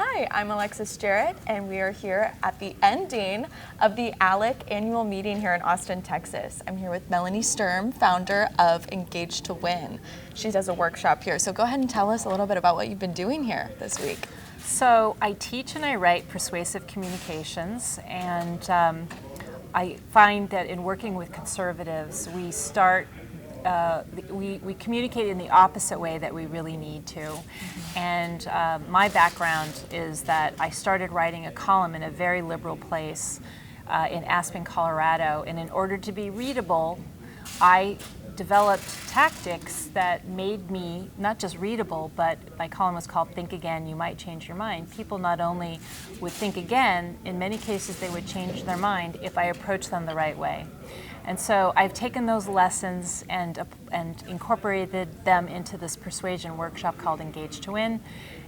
Hi, I'm Alexis Jarrett, and we are here at the ending of the ALEC annual meeting here in Austin, Texas. I'm here with Melaine Sturm, founder of Engage to Win. She does a workshop here, so go ahead and tell us a little bit about what you've been doing here this week. So I teach and I write persuasive communications, and I find that in working with conservatives, we communicate in the opposite way that we really need to. Mm-hmm. And my background is that I started writing a column in a very liberal place in Aspen, Colorado, and in order to be readable, I developed tactics that made me not just readable, but my column was called Think Again, You Might Change Your Mind. People not only would think again, in many cases they would change their mind if I approached them the right way. And so I've taken those lessons and incorporated them into this persuasion workshop called Engage to Win.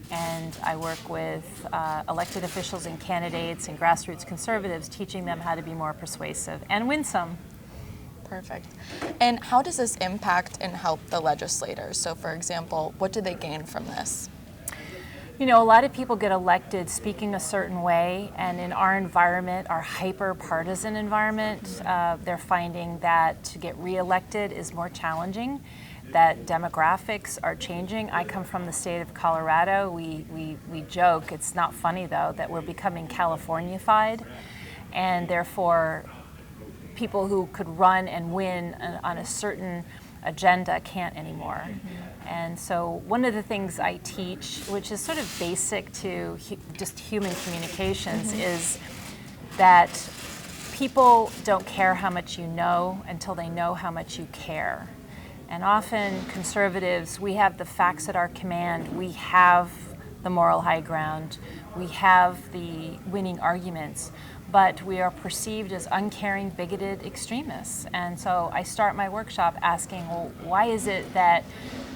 And I work with elected officials and candidates and grassroots conservatives, teaching them how to be more persuasive and winsome. Perfect. And how does this impact and help the legislators? So for example, what do they gain from this? You know, a lot of people get elected speaking a certain way, and in our environment, our hyper-partisan environment, they're finding that to get reelected is more challenging, that demographics are changing. I come from the state of Colorado. We joke, it's not funny though, that we're becoming Californified, and therefore people who could run and win on a certain agenda can't anymore. Mm-hmm. And so one of the things I teach, which is sort of basic to just human communications, mm-hmm. is that people don't care how much you know until they know how much you care. And often conservatives, we have the facts at our command, we have the moral high ground, we have the winning arguments, but we are perceived as uncaring, bigoted extremists. And so I start my workshop asking, well, why is it that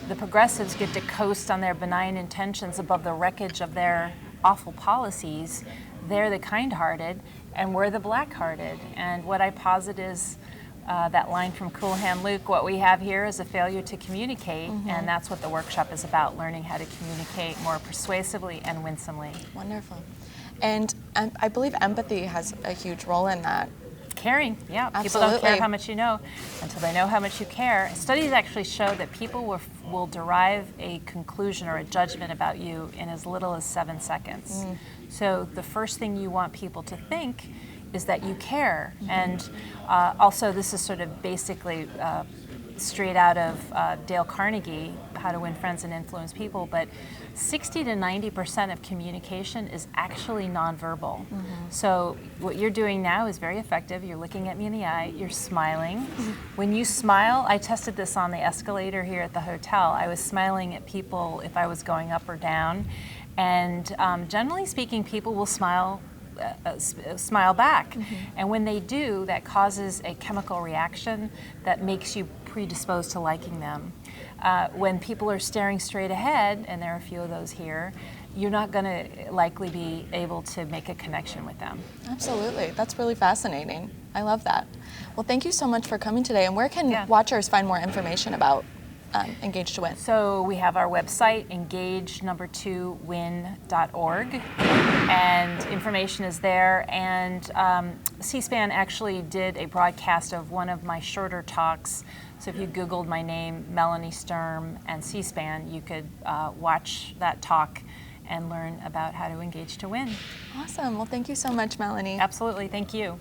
the progressives get to coast on their benign intentions above the wreckage of their awful policies? They're the kind-hearted, and we're the black-hearted. And what I posit is that line from Cool Hand Luke, what we have here is a failure to communicate, mm-hmm. and that's what the workshop is about, learning how to communicate more persuasively and winsomely. Wonderful. And I believe empathy has a huge role in that. Caring, yeah. Absolutely. People don't care how much you know until they know how much you care. Studies actually show that people will derive a conclusion or a judgment about you in as little as 7 seconds. Mm. So the first thing you want people to think is that you care. Mm-hmm. And also this is sort of basically straight out of Dale Carnegie, How to Win Friends and Influence People, but 60 to 90% of communication is actually nonverbal. Mm-hmm. So what you're doing now is very effective. You're looking at me in the eye, you're smiling. Mm-hmm. When you smile, I tested this on the escalator here at the hotel. I was smiling at people if I was going up or down, and generally speaking, people will smile back. Mm-hmm. And when they do, that causes a chemical reaction that makes you predisposed to liking them. When people are staring straight ahead, and there are a few of those here, you're not going to likely be able to make a connection with them. Absolutely. That's really fascinating. I love that. Well, thank you so much for coming today. And where can watchers find more information about Engage to Win? So we have our website, engage2win.org, and information is there. And C-SPAN actually did a broadcast of one of my shorter talks. So if you Googled my name, Melaine Sturm, and C-SPAN, you could watch that talk and learn about how to engage to win. Awesome. Well, thank you so much, Melanie. Absolutely. Thank you.